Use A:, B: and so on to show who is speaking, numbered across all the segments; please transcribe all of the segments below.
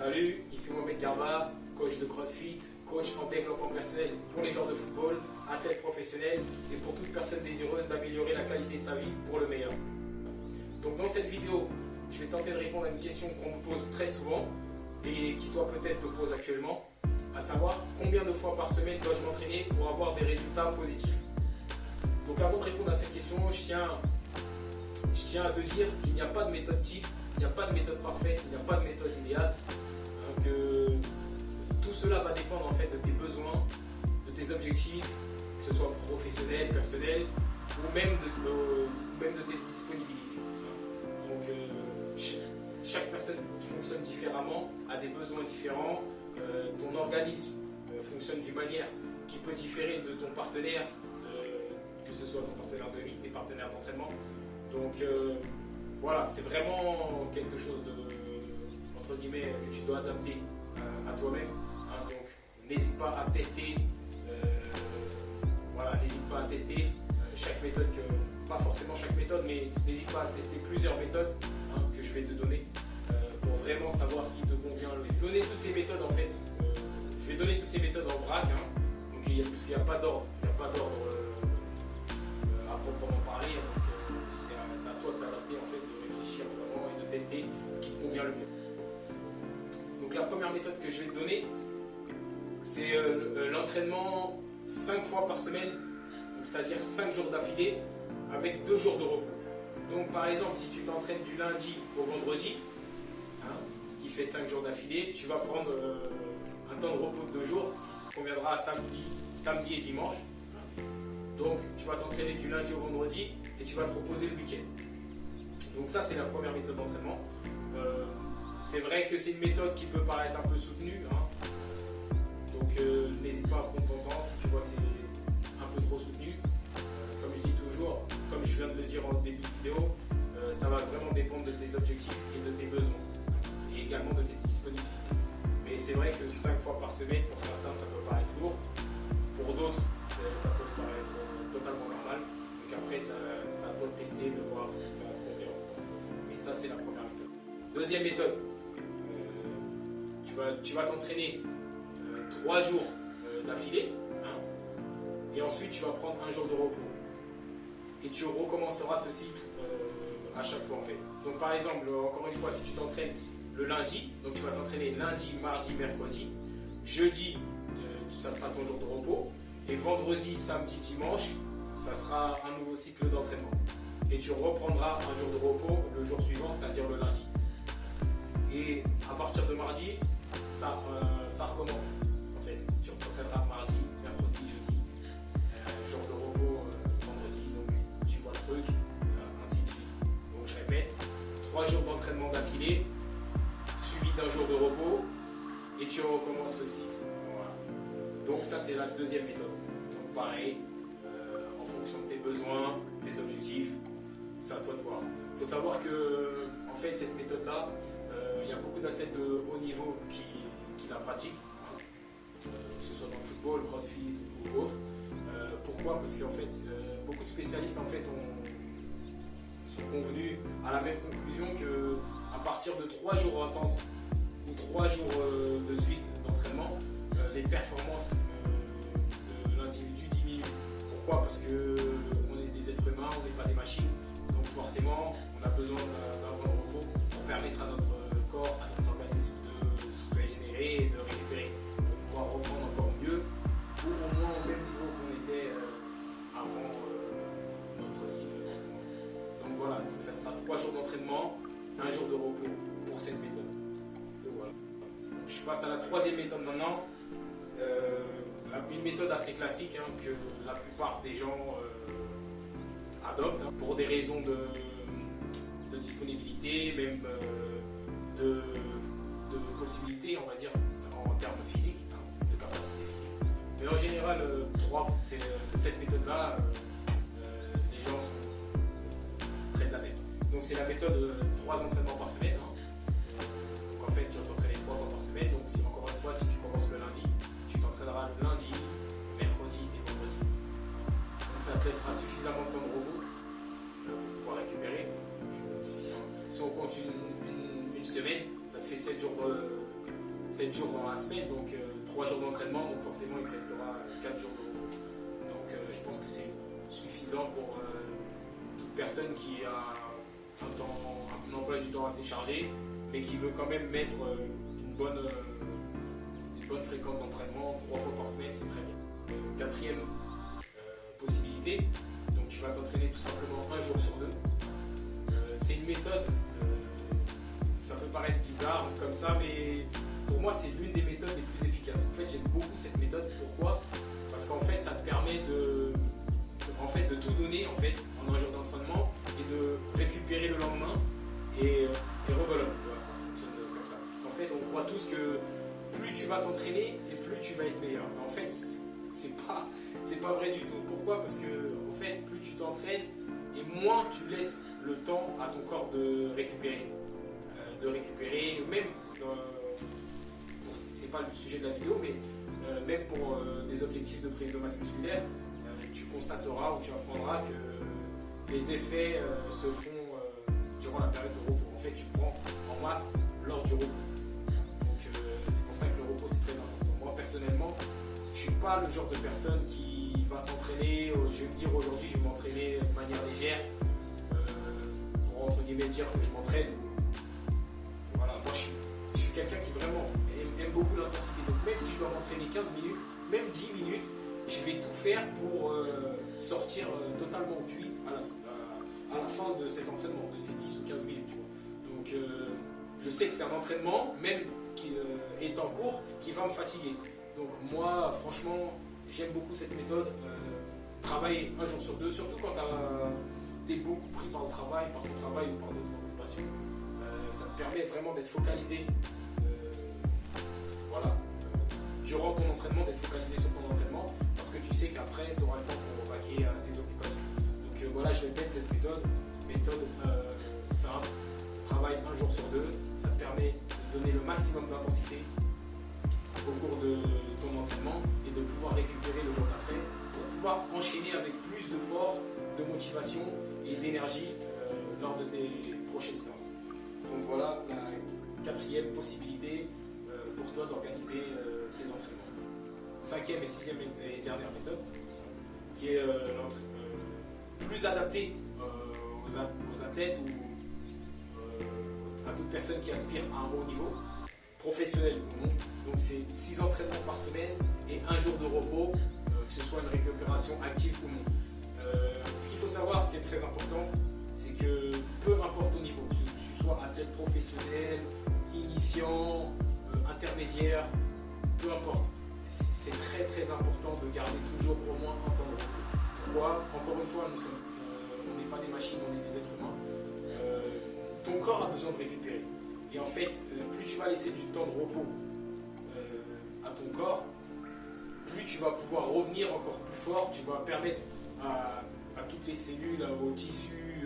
A: Salut, ici Mohamed Garba, coach de CrossFit, coach en développement personnel pour les joueurs de football, athlètes professionnels et pour toute personne désireuse d'améliorer la qualité de sa vie pour le meilleur. Donc dans cette vidéo, je vais tenter de répondre à une question qu'on me pose très souvent et qui toi peut-être te pose actuellement, à savoir combien de fois par semaine dois-je m'entraîner pour avoir des résultats positifs. Donc avant de répondre à cette question, je tiens à te dire qu'il n'y a pas de méthode type, il n'y a pas de méthode parfaite, il n'y a pas de méthode idéale, que tout cela va dépendre en fait de tes besoins, de tes objectifs, que ce soit professionnel, personnel ou même de tes disponibilités. Donc chaque personne fonctionne différemment, a des besoins différents, ton organisme fonctionne d'une manière qui peut différer de ton partenaire, que ce soit ton partenaire de vie, tes partenaires d'entraînement. Donc voilà, c'est vraiment quelque chose de, entre guillemets, que tu dois adapter à toi-même. Donc n'hésite pas à tester, n'hésite pas à tester chaque méthode, pas forcément chaque méthode, mais n'hésite pas à tester plusieurs méthodes que je vais te donner pour vraiment savoir ce qui te convient. Je vais donner toutes ces méthodes en fait, je vais donner toutes ces méthodes en vrac, donc puisqu'il n'y a pas d'ordre, à proprement parler. C'est à toi de t'adapter en fait, de réfléchir vraiment et de tester ce qui te convient le mieux. Donc la première méthode que je vais te donner, c'est l'entraînement 5 fois par semaine, c'est-à-dire 5 jours d'affilée avec 2 jours de repos. Donc par exemple, si tu t'entraînes du lundi au vendredi, ce qui fait 5 jours d'affilée, tu vas prendre un temps de repos de 2 jours qui se conviendra à samedi et dimanche. Donc tu vas t'entraîner du lundi au vendredi et tu vas te reposer le week-end. Donc ça c'est la première méthode d'entraînement. C'est vrai que c'est une méthode qui peut paraître un peu soutenue. Donc n'hésite pas à prendre ton temps si tu vois que c'est un peu trop soutenu. Comme je dis toujours, comme je viens de le dire en début de vidéo, ça va vraiment dépendre de tes objectifs et de tes besoins. Et également de tes disponibilités. Mais c'est vrai que 5 fois par semaine, pour certains ça peut paraître lourd. Pour d'autres, ça peut paraître totalement normal. Donc après, ça doit te tester, de voir si ça convient. Mais ça, c'est la première méthode. Deuxième méthode, tu vas t'entraîner 3 jours d'affilée. Et ensuite, tu vas prendre un jour de repos. Et tu recommenceras ce cycle à chaque fois en fait. Donc par exemple, encore une fois, si tu t'entraînes le lundi, donc tu vas t'entraîner lundi, mardi, mercredi. Jeudi, ça sera ton jour de repos. Et vendredi, samedi, dimanche, ça sera un nouveau cycle d'entraînement. Et tu reprendras un jour de repos le jour suivant, c'est-à-dire le lundi. Et à partir de mardi, ça recommence. En fait, tu t'entraîneras mardi, mercredi, jeudi, jour de repos vendredi. Donc tu vois le truc, ainsi de suite. Donc je répète, 3 jours d'entraînement d'affilée, suivi d'un jour de repos, et tu recommences ce cycle. Donc ça c'est la deuxième méthode. Donc pareil, en fonction de tes besoins, tes objectifs, c'est à toi de voir. Il faut savoir que en fait cette méthode-là, il y a beaucoup d'athlètes de haut niveau qui la pratiquent, que ce soit dans le football, CrossFit ou autre. Pourquoi? Parce qu'en fait, beaucoup de spécialistes en fait sont convenus à la même conclusion que à partir de 3 jours intenses ou 3 jours de suite d'entraînement, les performances de l'individu diminuent. Pourquoi? Parce qu'on est des êtres humains, on n'est pas des machines. Donc forcément, on a besoin d'un temps de repos pour permettre à notre corps, à notre organisme de se régénérer et de récupérer, pour pouvoir reprendre encore mieux, ou au moins au même niveau qu'on était avant notre cycle d'entraînement. Donc voilà, donc ça sera 3 jours d'entraînement, 1 jour de repos pour cette méthode. Donc voilà. Donc, je passe à la troisième méthode maintenant. Une méthode assez classique que la plupart des gens adoptent pour des raisons de disponibilité, même de possibilités, on va dire, en termes physiques, de capacité physique. Mais en général, cette méthode-là, les gens sont très adeptes. Donc c'est la méthode 3 entraînements par semaine. Donc en fait, tu vas t'entraîner 3 fois par semaine. Donc encore une fois, si tu commences le lundi, tu t'entraîneras le lundi, mercredi et vendredi. Donc ça te laissera suffisamment de temps de repos pour pouvoir récupérer. Si on compte une semaine, ça te fait 7 jours 7 jours dans la semaine, donc 3 jours d'entraînement, donc forcément il te restera 4 jours de repos. Donc je pense que c'est suffisant pour toute personne qui a un emploi du temps assez chargé, mais qui veut quand même mettre une bonne fréquence d'entraînement, 3 fois par semaine, c'est très bien. Quatrième possibilité, donc tu vas t'entraîner tout simplement un jour sur 2. C'est une méthode, ça peut paraître bizarre comme ça, mais pour moi c'est l'une des méthodes les plus efficaces. En fait j'aime beaucoup cette méthode, pourquoi? Parce qu'en fait ça te permet de tout donner en fait en un jour d'entraînement et de récupérer le lendemain et rebelote. Voilà, ça fonctionne comme ça. Parce qu'en fait on croit tous que plus tu vas t'entraîner et plus tu vas être meilleur. Mais en fait c'est pas vrai du tout. Pourquoi? Parce que en fait plus tu t'entraînes et moins tu laisses le temps à ton corps de récupérer. Même c'est pas le sujet de la vidéo, mais même pour des objectifs de prise de masse musculaire, tu constateras ou tu apprendras que les effets se font durant la période de repos. En fait, tu prends en masse lors du repos. Donc c'est pour ça que le repos c'est très important. Moi personnellement, je suis pas le genre de personne qui va s'entraîner. Je vais me dire aujourd'hui, je vais m'entraîner de manière légère pour entre guillemets dire que je m'entraîne. Voilà, moi je suis quelqu'un qui vraiment aime beaucoup l'intensité. Donc même si je dois m'entraîner 15 minutes, même 10 minutes, je vais tout faire pour sortir totalement cuit à la fin de cet entraînement, de ces 10 ou 15 minutes. Tu vois. Donc je sais que c'est un entraînement, même qui est en cours, qui va me fatiguer. Donc moi, franchement, j'aime beaucoup cette méthode. Travailler un jour sur 2, surtout quand tu es beaucoup pris par ton travail ou par d'autres occupations. Ça te permet vraiment d'être focalisé durant ton entraînement, d'être focalisé sur ton entraînement, parce que tu sais qu'après, tu auras le temps pour vaquer à tes occupations. Donc voilà, je répète cette méthode simple, travaille un jour sur 2, ça te permet de donner le maximum d'intensité au cours de ton entraînement et de pouvoir récupérer le jour d'après pour pouvoir enchaîner avec plus de force, de motivation et d'énergie lors de tes prochaines séances. Donc voilà la quatrième possibilité pour toi d'organiser tes entraînements. Cinquième et sixième et dernière méthode, qui est plus adaptée aux athlètes ou à toute personne qui aspire à un haut niveau, professionnel ou non. Donc c'est 6 entraînements par semaine et un jour de repos, que ce soit une récupération active ou non. Ce qu'il faut savoir, ce qui est très important, c'est que peu importe au niveau, que tu sois athlète professionnel, initiant, intermédiaire, peu importe, c'est très très important de garder toujours au moins un temps de repos. Pourquoi? Encore une fois, on n'est pas des machines, on est des êtres humains. Ton corps a besoin de récupérer. Et en fait, plus tu vas laisser du temps de repos à ton corps, plus tu vas pouvoir revenir encore plus fort, tu vas permettre à toutes les cellules, aux tissus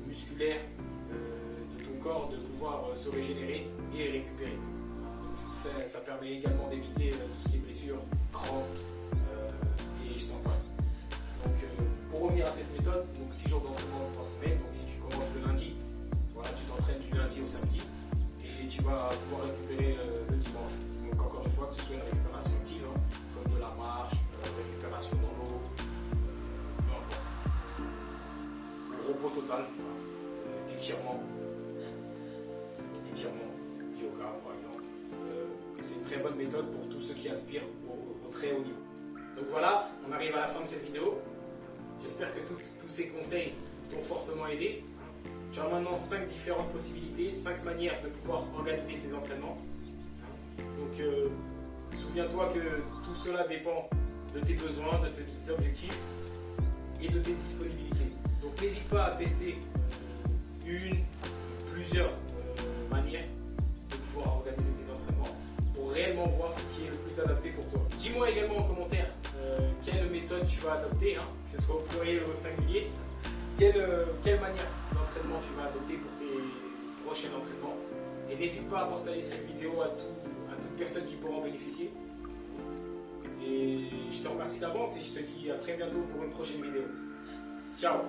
A: musculaires de ton corps de pouvoir se régénérer et récupérer. Donc ça permet également d'éviter tout ce qui est blessures, crampes et je t'en passe. Donc pour revenir à cette méthode, donc 6 jours d'entraînement par semaine, donc si tu commences le lundi, voilà, tu t'entraînes du lundi au samedi et tu vas pouvoir récupérer le dimanche. Donc encore une fois, que ce soit une récupération active, hein, comme de la marche, récupération dans l'eau, peu importe. Le repos total, étirement, yoga par exemple. C'est une très bonne méthode pour tous ceux qui aspirent au très haut niveau. Donc voilà, on arrive à la fin de cette vidéo. J'espère que tous ces conseils t'ont fortement aidé. Tu as maintenant 5 différentes possibilités, 5 manières de pouvoir organiser tes entraînements. Donc souviens-toi que tout cela dépend de tes besoins, de tes objectifs et de tes disponibilités. Donc n'hésite pas à tester plusieurs manières de pouvoir organiser tes entraînements pour réellement voir ce qui est le plus adapté pour toi. Dis-moi également en commentaire quelle méthode tu vas adopter, que ce soit au pluriel ou au singulier. Quelle manière d'entraînement tu vas adopter pour tes prochains entraînements. Et n'hésite pas à partager cette vidéo à toute personne qui pourra en bénéficier. Et je te remercie d'avance et je te dis à très bientôt pour une prochaine vidéo. Ciao!